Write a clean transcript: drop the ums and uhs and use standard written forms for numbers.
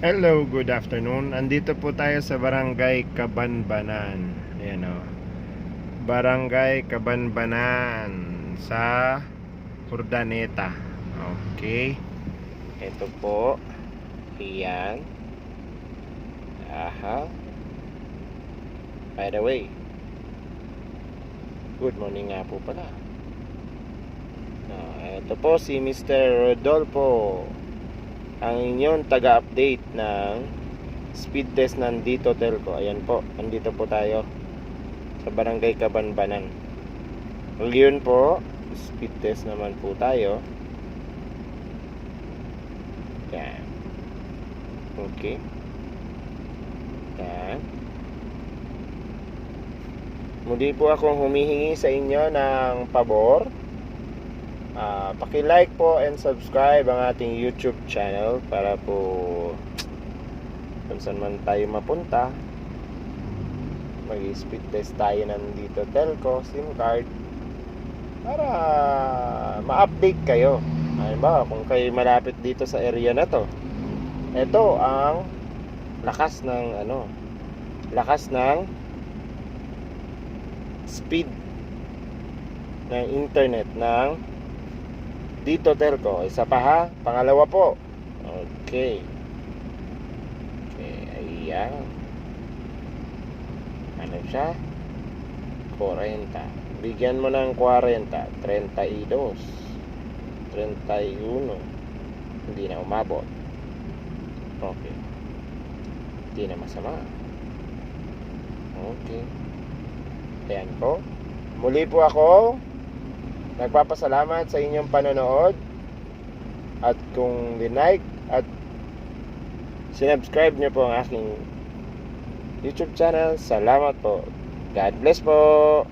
Hello, good afternoon. Andito po tayo sa Barangay Cabanbanan. Ayan o. Barangay Cabanbanan sa Urdaneta. Okay. Ito po. Ayan. Aha. By the way, good morning nga po pala. Ito po si Mr. Rodolfo, ang inyong taga-update ng speed test ng Dito Telco. Ayan po, andito po tayo sa Barangay Cabanbanan. Ngayon po, speed test naman po tayo. Yan. Okay. Yan. Muli po akong humihingi sa inyo ng pabor. Paki-like po and subscribe ang ating YouTube channel para po kung saan man tayo mapunta, mag-speed test tayo ng Dito Telco SIM card para ma-update kayo. Halimbawa, kung kayo malapit dito sa area na to, ito ang lakas ng speed ng internet ng Dito Telco. Isa pa ha, pangalawa po. Okay, ayan. Ano siya? 40. Bigyan mo ng 40, 32, 31. Hindi na umabot. Okay, hindi na masama. Okay. Ayan po. Muli po ako nagpapasalamat sa inyong panonood. At kung like at sinubscribe niyo po ang aking YouTube channel, salamat po. God bless po.